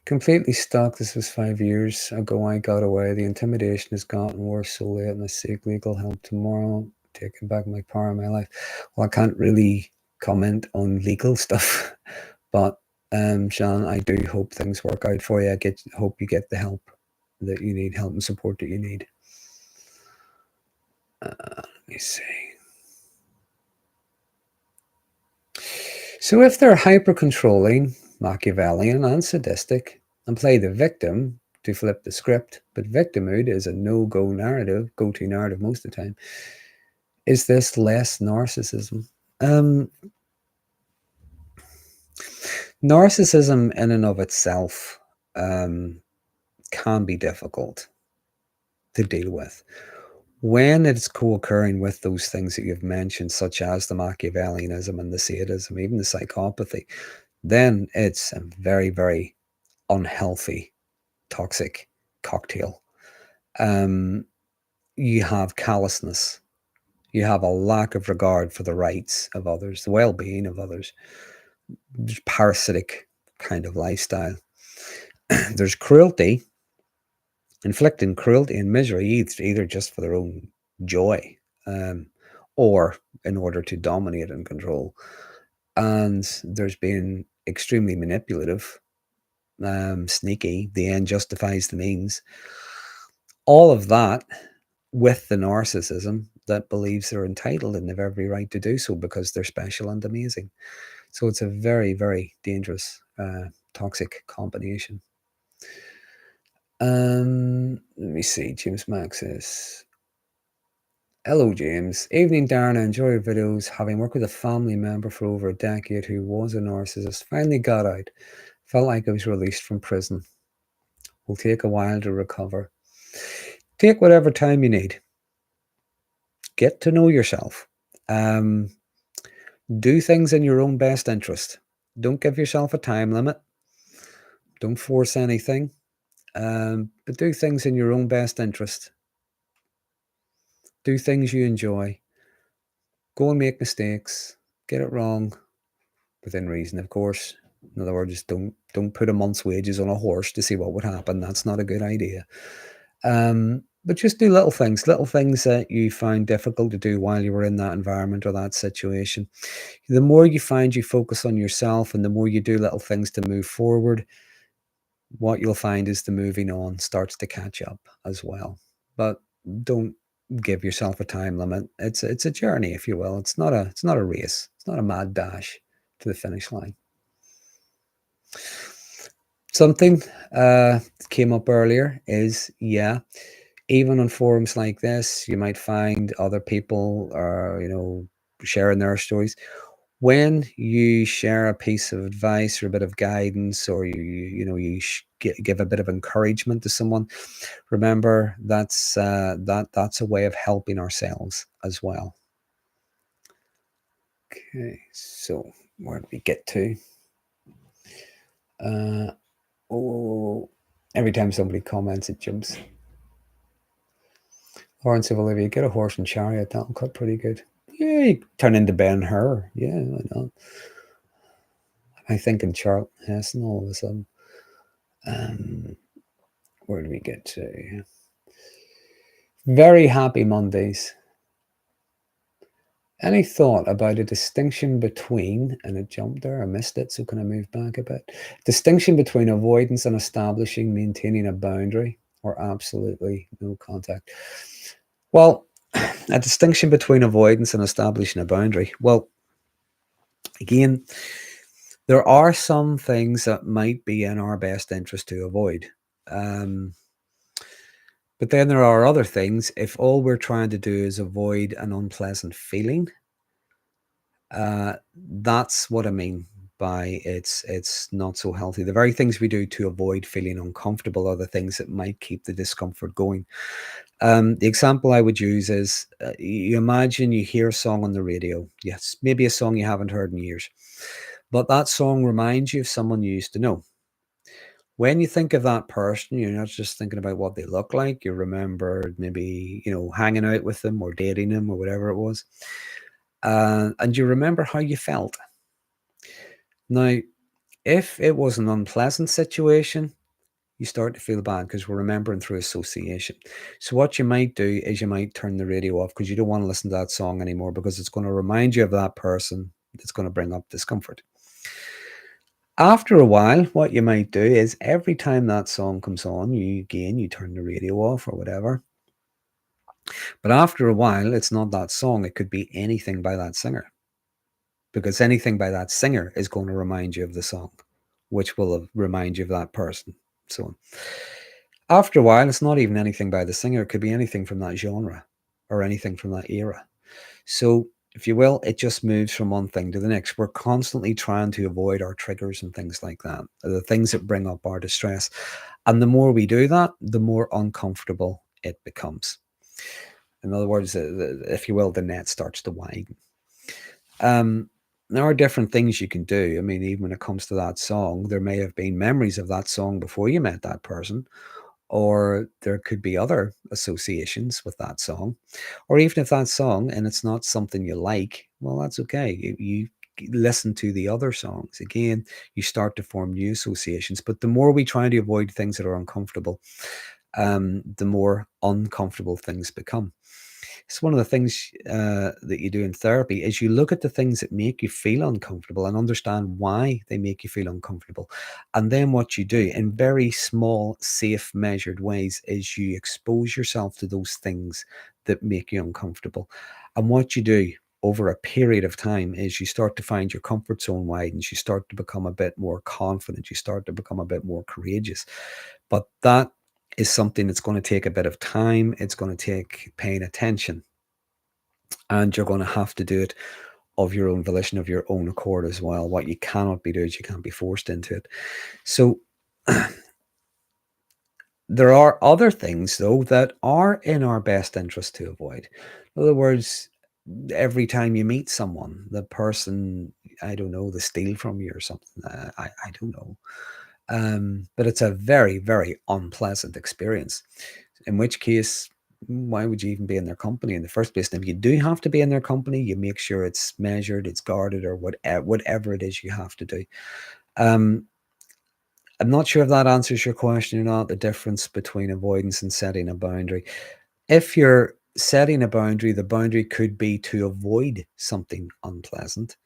Speaker 1: Completely stuck. This was 5 years ago. I got away. The intimidation has gotten worse. So late, and I seek legal help tomorrow. Taking back my power in my life. Well, I can't really comment on legal stuff, but Sean, I do hope things work out for you. Hope you get the help that you need, help and support that you need. Let me see. So if they're hyper-controlling, Machiavellian, and sadistic, and play the victim to flip the script, but victimhood is a no-go narrative, go-to narrative most of the time, is this less narcissism? Narcissism in and of itself can be difficult to deal with. When it's co-occurring with those things that you've mentioned, such as the Machiavellianism and the sadism, even the psychopathy, then it's a very, very unhealthy, toxic cocktail. You have callousness. You have a lack of regard for the rights of others, the well-being of others. There's parasitic kind of lifestyle. There's cruelty, inflicting cruelty and misery either just for their own joy, or in order to dominate and control. And there's been extremely manipulative, sneaky. The end justifies the means. All of that with the narcissism that believes they're entitled and have every right to do so because they're special and amazing. So it's a very, very dangerous, toxic combination. Let me see. James Max says, hello, James. Evening, Darren. I enjoy your videos. Having worked with a family member for over a decade who was a narcissist, finally got out. Felt like I was released from prison. Will take a while to recover. Take whatever time you need. Get to know yourself. Do things in your own best interest. Don't give yourself a time limit. Don't force anything. But do things in your own best interest. Do things you enjoy. Go and make mistakes. Get it wrong. Within reason, of course. In other words, don't put a month's wages on a horse to see what would happen. That's not a good idea. But just do little things that you find difficult to do while you were in that environment or that situation. The more you find you focus on yourself and the more you do little things to move forward, what you'll find is the moving on starts to catch up as well. But don't give yourself a time limit. It's a journey, if you will. It's not a race. It's not a mad dash to the finish line. Something came up earlier is, even on forums like this, you might find other people are, sharing their stories. When you share a piece of advice or a bit of guidance, or you give a bit of encouragement to someone, remember that's a way of helping ourselves as well. Okay, so where did we get to? Every time somebody comments, it jumps. Lawrence of Olivia, get a horse and chariot. That'll cut pretty good. Yeah, you turn into Ben-Hur. Yeah, why not? I think in Charlton Heston all of a sudden. Where do we get to? Very happy Mondays. Any thought about a distinction between, and it jumped there, I missed it, so can I move back a bit? Distinction between avoidance and establishing, maintaining a boundary, or absolutely no contact? Well, a distinction between avoidance and establishing a boundary. Well, again, there are some things that might be in our best interest to avoid. But then there are other things. If all we're trying to do is avoid an unpleasant feeling, that's what I mean by it's not so healthy. The very things we do to avoid feeling uncomfortable are the things that might keep the discomfort going. The example I would use is, you imagine you hear a song on the radio. Yes, maybe a song you haven't heard in years, but that song reminds you of someone you used to know. When you think of that person, you're not just thinking about what they look like. You remember maybe, hanging out with them or dating them or whatever it was. And you remember how you felt. Now, if it was an unpleasant situation, you start to feel bad because we're remembering through association. So what you might do is you might turn the radio off because you don't want to listen to that song anymore because it's going to remind you of that person that's going to bring up discomfort. After a while, what you might do is every time that song comes on, you turn the radio off or whatever. But after a while, it's not that song. It could be anything by that singer. because anything by that singer is going to remind you of the song, which will remind you of that person. So after a while, it's not even anything by the singer. It could be anything from that genre or anything from that era. So, if you will, it just moves from one thing to the next. We're constantly trying to avoid our triggers and things like that, the things that bring up our distress. And the more we do that, the more uncomfortable it becomes. In other words, if you will, the net starts to widen. There are different things you can do. I mean, even when it comes to that song, there may have been memories of that song before you met that person, or there could be other associations with that song. Or even if that song and it's not something you like, well, that's okay. You listen to the other songs. Again, you start to form new associations. But the more we try to avoid things that are uncomfortable, the more uncomfortable things become. It's one of the things that you do in therapy is you look at the things that make you feel uncomfortable and understand why they make you feel uncomfortable. And then what you do in very small, safe, measured ways is you expose yourself to those things that make you uncomfortable. And what you do over a period of time is you start to find your comfort zone widens. You start to become a bit more confident. You start to become a bit more courageous. But that is something that's going to take a bit of time. It's going to take paying attention. And you're going to have to do it of your own volition, of your own accord as well. What you cannot be doing is you can't be forced into it. So there are other things, though, that are in our best interest to avoid. In other words, every time you meet someone, the person, I don't know, they steal from you or something. I don't know. But it's a very, very unpleasant experience. In which case, why would you even be in their company in the first place? And if you do have to be in their company, you make sure it's measured, it's guarded, or whatever it is you have to do. I'm not sure if that answers your question or not, the difference between avoidance and setting a boundary. If you're setting a boundary, the boundary could be to avoid something unpleasant.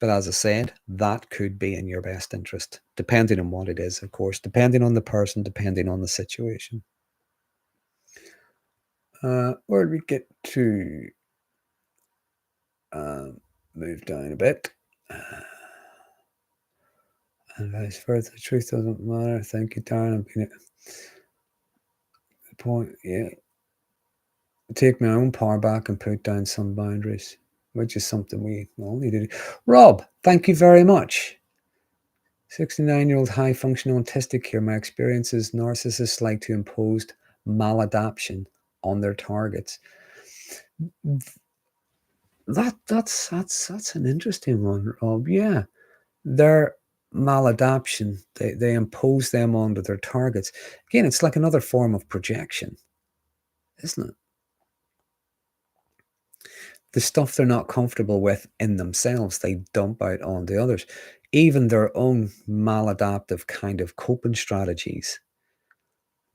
Speaker 1: But as I said, that could be in your best interest, depending on what it is, of course, depending on the person, depending on the situation. Where did we get to? Move down a bit. And vice versa. The truth doesn't matter. Thank you, Darren. I've been at the point, yeah. Take my own power back and put down some boundaries, which is something we all need to do. Rob, thank you very much. 69-year-old high-functioning autistic here. My experience is narcissists like to impose maladaption on their targets. That's an interesting one, Rob. Yeah, their maladaption, they impose them onto their targets. Again, it's like another form of projection, isn't it? The stuff they're not comfortable with in themselves, they dump out on the others. Even their own maladaptive kind of coping strategies,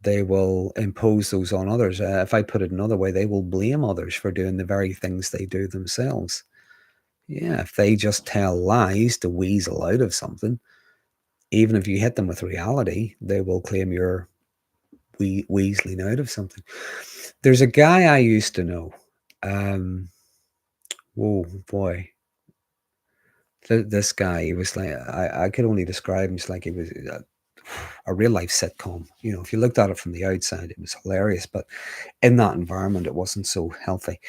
Speaker 1: they will impose those on others. If I put it another way, they will blame others for doing the very things they do themselves. Yeah, if they just tell lies to weasel out of something, even if you hit them with reality, they will claim you're weaseling out of something. There's a guy I used to know. Whoa, boy. This guy, he was like, I could only describe him as like he was a real life sitcom. You know, if you looked at it from the outside, it was hilarious, but in that environment, it wasn't so healthy.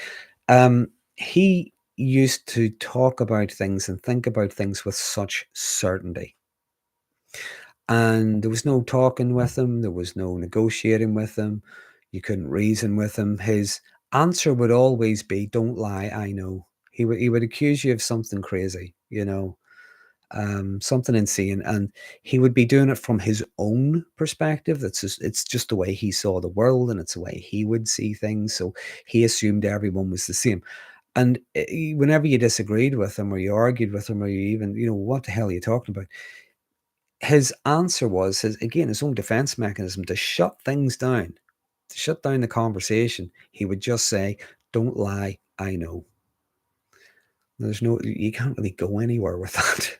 Speaker 1: He used to talk about things and think about things with such certainty. And there was no talking with him, there was no negotiating with him, you couldn't reason with him. His answer would always be, "Don't lie, I know." He would accuse you of something crazy, you know, something insane, and he would be doing it from his own perspective. It's just the way he saw the world, and it's the way he would see things. So he assumed everyone was the same. And whenever you disagreed with him, or you argued with him, or you even, what the hell are you talking about? His answer was his own defense mechanism to shut things down, to shut down the conversation. He would just say, "Don't lie, I know." You can't really go anywhere with that,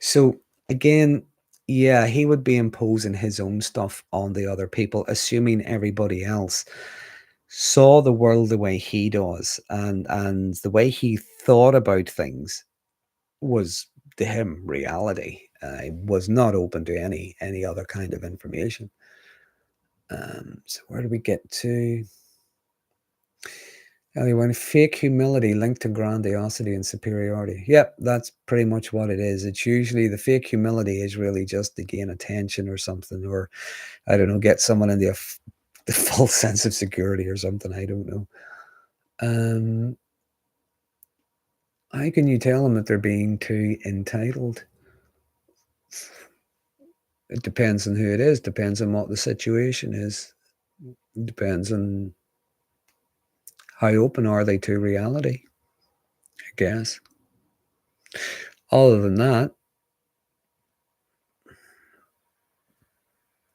Speaker 1: So again, yeah, he would be imposing his own stuff on the other people, assuming everybody else saw the world the way he does, and the way he thought about things was to him reality. He was not open to any other kind of information. So where do we get to? When fake humility linked to grandiosity and superiority. Yep, that's pretty much what it is. It's usually the fake humility is really just to gain attention or something, or I don't know, get someone in the false sense of security or something. I don't know. How can you tell them that they're being too entitled? It depends on who it is. Depends on what the situation is. It depends on how open are they to reality, I guess. Other than that,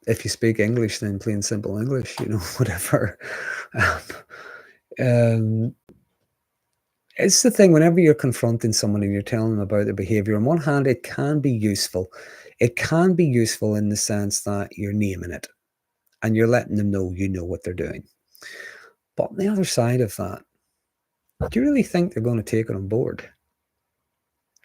Speaker 1: if you speak English, then plain simple English, whatever. Um, it's the thing, whenever you're confronting someone and you're telling them about their behavior, on one hand, it can be useful. It can be useful in the sense that you're naming it and you're letting them know you know what they're doing. But on the other side of that, do you really think they're going to take it on board?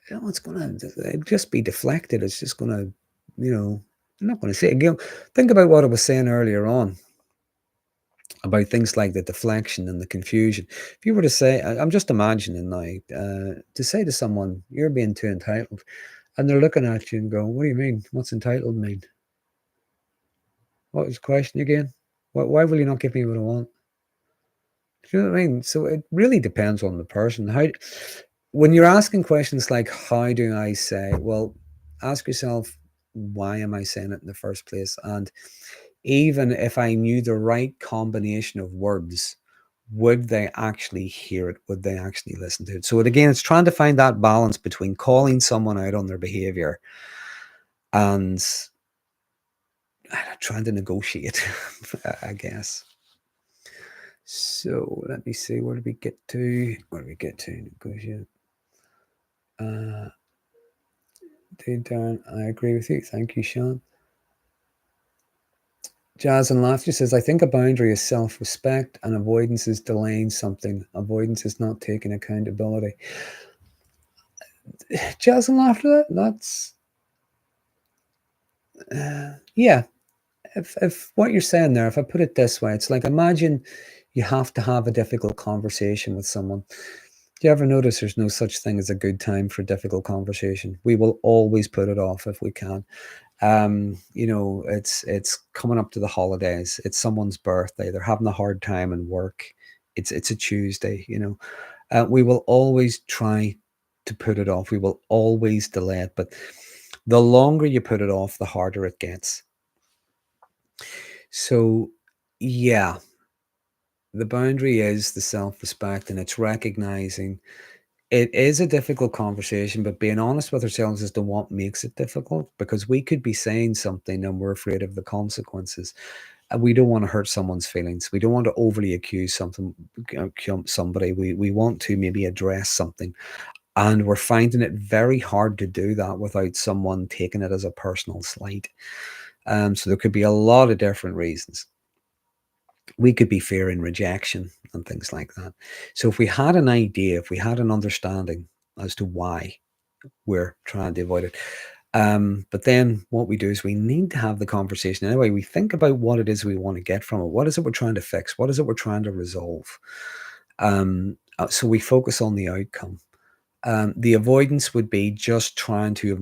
Speaker 1: It's going to just be deflected. It's just going to, I'm not going to say it again. Think about what I was saying earlier on about things like the deflection and the confusion. If you were to say, I'm just imagining now, to say to someone, you're being too entitled, and they're looking at you and going, what do you mean? What's entitled mean? What was the question again? Why will you not give me what I want? Do you know what I mean? So it really depends on the person. When you're asking questions like, how do I say, well, ask yourself, why am I saying it in the first place? And even if I knew the right combination of words, would they actually hear it? Would they actually listen to it? So again, it's trying to find that balance between calling someone out on their behavior and trying to negotiate, I guess. So let me see, where do we get to? Where do we get to negotiate? Darren, I agree with you. Thank you, Sean. Jazz and Laughter says, I think a boundary is self-respect and avoidance is delaying something. Avoidance is not taking accountability. Jazz and Laughter, that's... yeah. If what you're saying there, if I put it this way, it's like, imagine you have to have a difficult conversation with someone. Do you ever notice there's no such thing as a good time for difficult conversation? We will always put it off if we can. It's coming up to the holidays. It's someone's birthday. They're having a hard time in work. It's a Tuesday. We will always try to put it off. We will always delay it. But the longer you put it off, the harder it gets. So, yeah, the boundary is the self-respect, and it's recognizing it is a difficult conversation, but being honest with ourselves as to what makes it difficult, because we could be saying something and we're afraid of the consequences. And we don't want to hurt someone's feelings. We don't want to overly accuse somebody. We want to maybe address something. And we're finding it very hard to do that without someone taking it as a personal slight. So there could be a lot of different reasons. We could be fearing rejection and things like that. So if we had an idea, if we had an understanding as to why we're trying to avoid it, but then what we do is we need to have the conversation anyway. We think about what it is we want to get from it. What is it we're trying to fix? What is it we're trying to resolve? So we focus on the outcome. The avoidance would be just trying to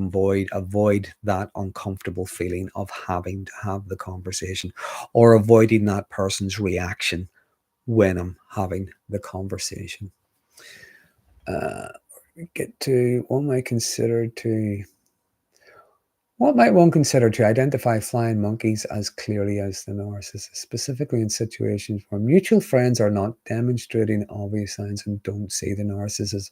Speaker 1: avoid that uncomfortable feeling of having to have the conversation, or avoiding that person's reaction when I'm having the conversation. Get to what might one consider to identify flying monkeys as clearly as the narcissist, specifically in situations where mutual friends are not demonstrating obvious signs and don't see the narcissist.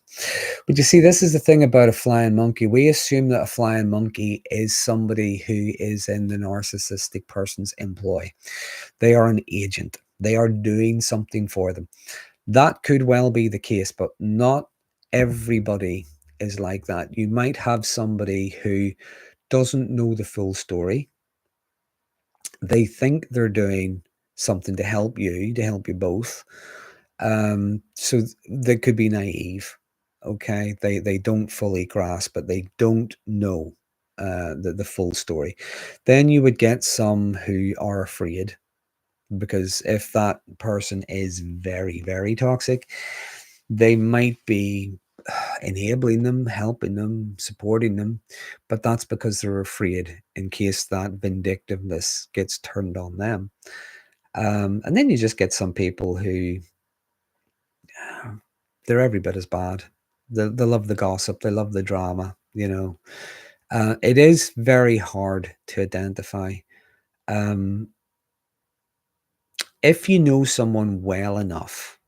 Speaker 1: But you see, this is the thing about a flying monkey. We assume that a flying monkey is somebody who is in the narcissistic person's employ. They are an agent. They are doing something for them. That could well be the case, but not everybody is like that. You might have somebody who doesn't know the full story. They think they're doing something to help you both. So they could be naive. Okay, they don't fully grasp, but they don't know the full story. Then you would get some who are afraid, because if that person is very, very toxic, they might be enabling them, helping them, supporting them, but that's because they're afraid in case that vindictiveness gets turned on them. And then you just get some people who they're every bit as bad. They love the gossip, they love the drama, you know. It is very hard to identify. Um, if you know someone well enough,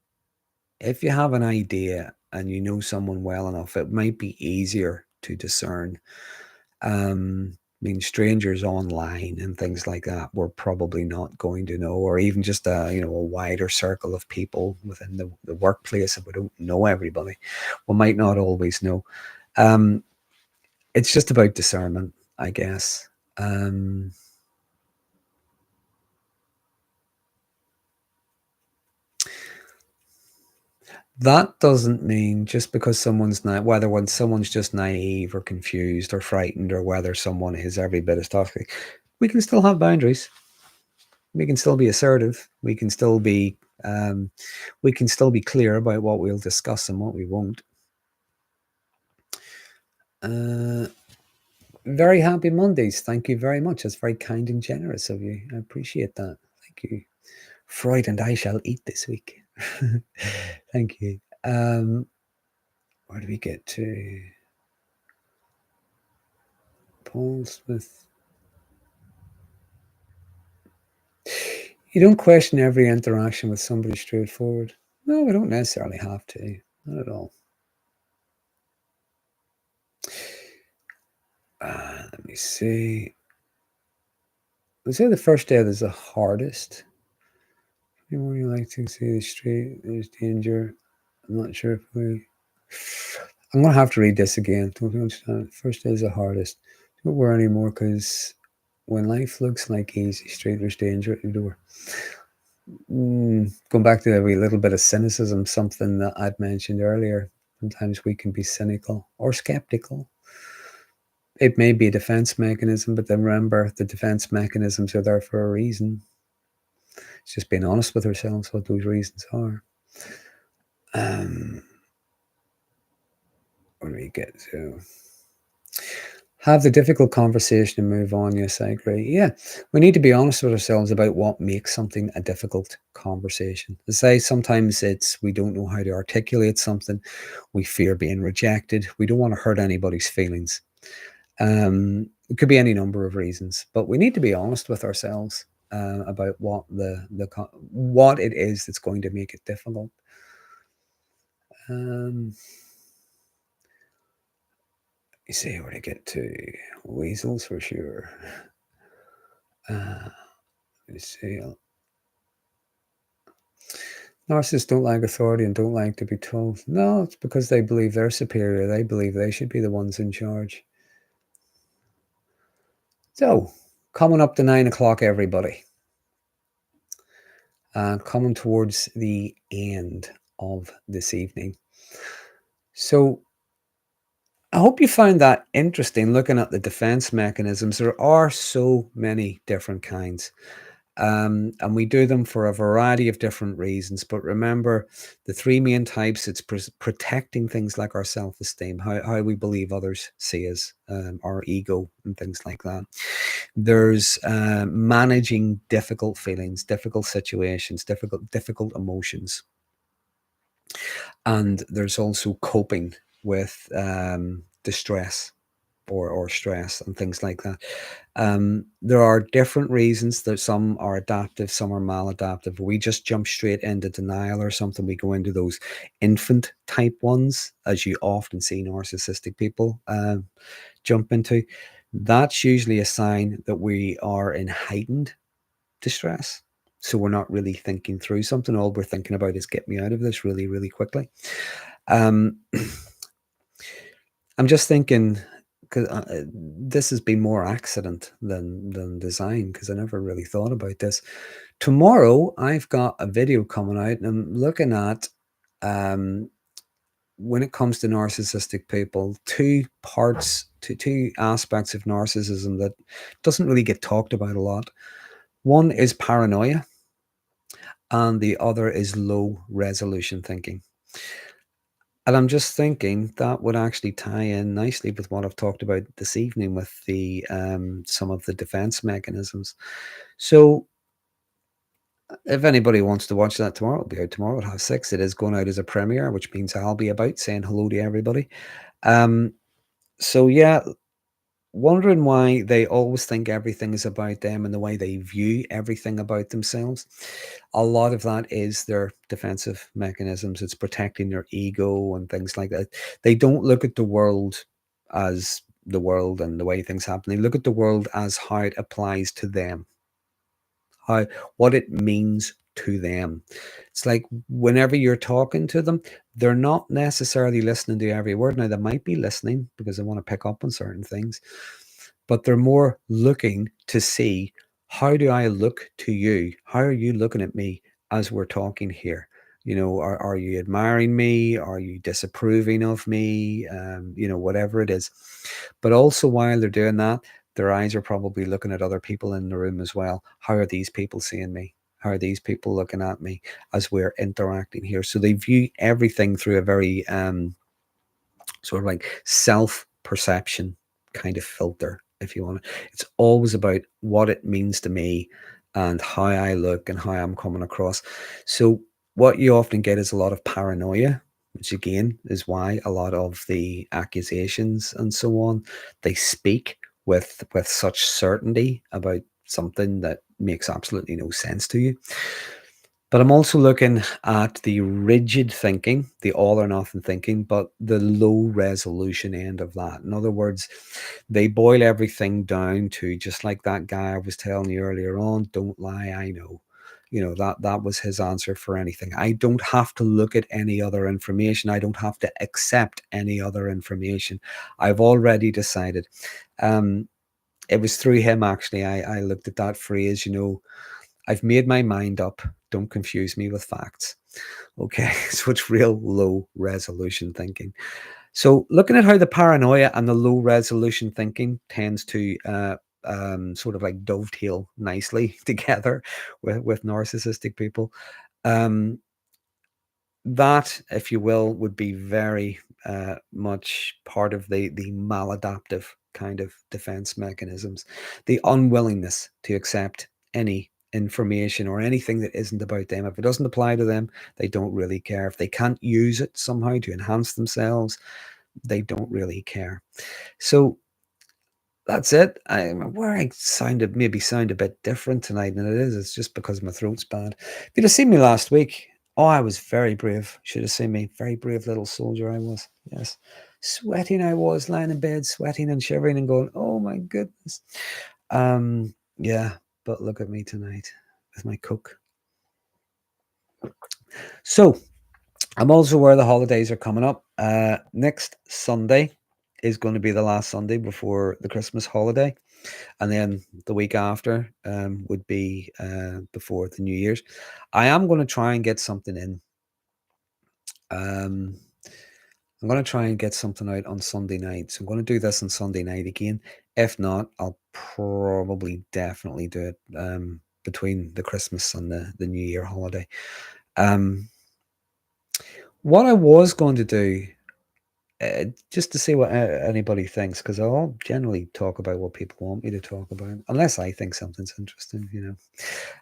Speaker 1: if you have an idea and you know someone well enough, it might be easier to discern. I mean, strangers online and things like that, we're probably not going to know, or even just a wider circle of people within the workplace. If we don't know everybody, we might not always know. Um, it's just about discernment, I guess. Um, that doesn't mean just because someone's not, whether when someone's just naive or confused or frightened, or whether someone is every bit as toxic, we can still have boundaries. We can still be assertive. Um, we can still be clear about what we'll discuss and what we won't. Uh, very happy Mondays. Thank you very much. That's very kind and generous of you. I appreciate that. Thank you. Freud and I shall eat this week. Thank you. Where do we get to? Paul Smith. You don't question every interaction with somebody straightforward. No, we don't necessarily have to. Not at all. Let me see. Let's say the first day is the hardest. The more you like to see the street, there's danger. I'm not sure if we. I'm going to have to read this again. Don't you understand? First day is the hardest. Don't worry anymore, because when life looks like easy street, there's danger at the door. Going back to a wee little bit of cynicism, something that I'd mentioned earlier. Sometimes we can be cynical or skeptical. It may be a defense mechanism, but then remember, the defense mechanisms are there for a reason. It's just being honest with ourselves what those reasons are. Where do we get to? Have the difficult conversation and move on. Yes, I agree. Yeah, we need to be honest with ourselves about what makes something a difficult conversation. To say sometimes it's we don't know how to articulate something, we fear being rejected, we don't want to hurt anybody's feelings. It could be any number of reasons, but we need to be honest with ourselves about what what it is that's going to make it difficult. You see where to get to. Weasels for sure. Let me see. Narcissists don't like authority and don't like to be told. No, it's because they believe they're superior. They believe they should be the ones in charge. So, coming up to 9 o'clock, everybody. Coming towards the end of this evening. So, I hope you find that interesting, looking at the defense mechanisms. There are so many different kinds. And we do them for a variety of different reasons. But remember, the three main types, it's protecting things like our self-esteem, how we believe others see us, our ego and things like that. There's managing difficult feelings, difficult situations, difficult emotions. And there's also coping with distress or stress and things like that. There are different reasons that some are adaptive, some are maladaptive. We just jump straight into denial or something. We go into those infant type ones, as you often see narcissistic people jump into. That's usually a sign that we are in heightened distress. So we're not really thinking through something. All we're thinking about is get me out of this really, really quickly. I'm just thinking, because this has been more accident than design, because I never really thought about this. Tomorrow, I've got a video coming out, and I'm looking at when it comes to narcissistic people, two aspects of narcissism that doesn't really get talked about a lot. One is paranoia, and the other is low resolution thinking. And I'm just thinking that would actually tie in nicely with what I've talked about this evening with the some of the defense mechanisms. So if anybody wants to watch that tomorrow, it'll be out tomorrow at 6:30. It is going out as a premiere, which means I'll be about saying hello to everybody. So yeah, wondering why they always think everything is about them and the way they view everything about themselves. A lot of that is their defensive mechanisms. It's protecting their ego and things like that. They don't look at the world as the world and the way things happen. They look at the world as how it applies to them, how what it means to them. It's like whenever you're talking to them, they're not necessarily listening to every word. Now, they might be listening because they want to pick up on certain things, but they're more looking to see, how do I look to you? How are you looking at me as we're talking here? You know, are you admiring me? Are you disapproving of me? You know, whatever it is. But also while they're doing that, their eyes are probably looking at other people in the room as well. How are these people seeing me? How are these people looking at me as we're interacting here? So they view everything through a very sort of like self-perception kind of filter, if you want. It's always about what it means to me and how I look and how I'm coming across. So what you often get is a lot of paranoia, which again is why a lot of the accusations and so on, they speak with such certainty about something that makes absolutely no sense to you. But I'm also looking at the rigid thinking, the all or nothing thinking, but the low resolution end of that. In other words, they boil everything down to, just like that guy I was telling you earlier on, don't lie, I know. You know, that was his answer for anything. I don't have to look at any other information. I don't have to accept any other information. I've already decided. It was through him, actually, I looked at that phrase, you know, I've made my mind up. Don't confuse me with facts. Okay, so it's real low resolution thinking. So looking at how the paranoia and the low resolution thinking tends to sort of like dovetail nicely together with narcissistic people. Um, that, if you will, would be very much part of the maladaptive kind of defense mechanisms, the unwillingness to accept any information or anything that isn't about them. If it doesn't apply to them, they don't really care. If they can't use it somehow to enhance themselves, they don't really care. So that's it. Where I maybe sound a bit different tonight than it is. It's just because my throat's bad. If you'd have seen me last week, oh, I was very brave. Should have seen me. Very brave little soldier I was. Yes. Sweating I was, lying in bed, sweating and shivering and going, oh my goodness. Yeah, but look at me tonight with my cook. So I'm also aware the holidays are coming up. Next Sunday is going to be the last Sunday before the Christmas holiday. And then the week after would be before the New Year's. I am going to try and get something in. I'm going to try and get something out on Sunday night. So I'm going to do this on Sunday night again. If not, I'll probably definitely do it between the Christmas and the New Year holiday. What I was going to do, just to see what anybody thinks, because I'll generally talk about what people want me to talk about, unless I think something's interesting, you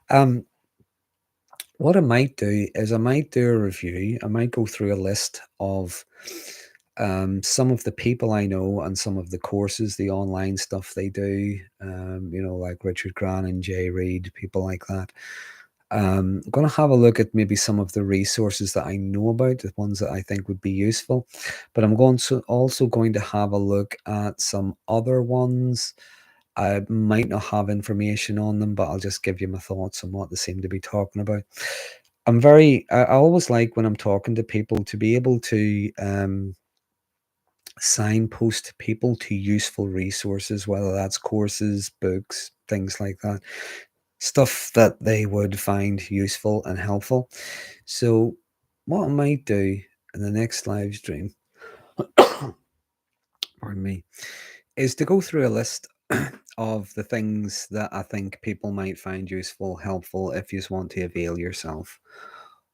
Speaker 1: know. What I might do is I might do a review. I might go through a list of some of the people I know and some of the courses, the online stuff they do, you know, like Richard Grant and Jay Reid, people like that. I'm going to have a look at maybe some of the resources that I know about, the ones that I think would be useful. But I'm also going to have a look at some other ones. I might not have information on them, but I'll just give you my thoughts on what they seem to be talking about. I always like when I'm talking to people to be able to signpost people to useful resources, whether that's courses, books, things like that, stuff that they would find useful and helpful. So what I might do in the next live stream, pardon me, is to go through a list of the things that I think people might find useful, helpful, if you just want to avail yourself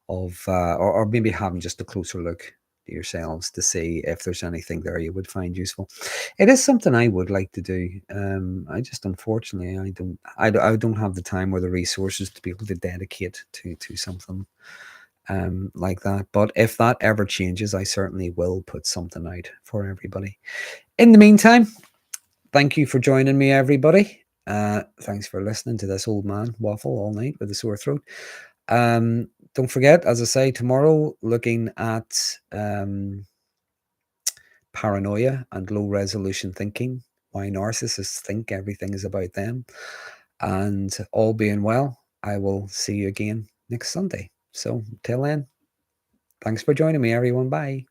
Speaker 1: of, or maybe having just a closer look at yourselves to see if there's anything there you would find useful. It is something I would like to do. I just, unfortunately, I don't have the time or the resources to be able to dedicate to something like that. But if that ever changes, I certainly will put something out for everybody. In the meantime, thank you for joining me, everybody. Thanks for listening to this old man waffle all night with a sore throat. Don't forget, as I say, tomorrow, looking at paranoia and low resolution thinking, why narcissists think everything is about them. And all being well, I will see you again next Sunday. So till then, thanks for joining me, everyone. Bye.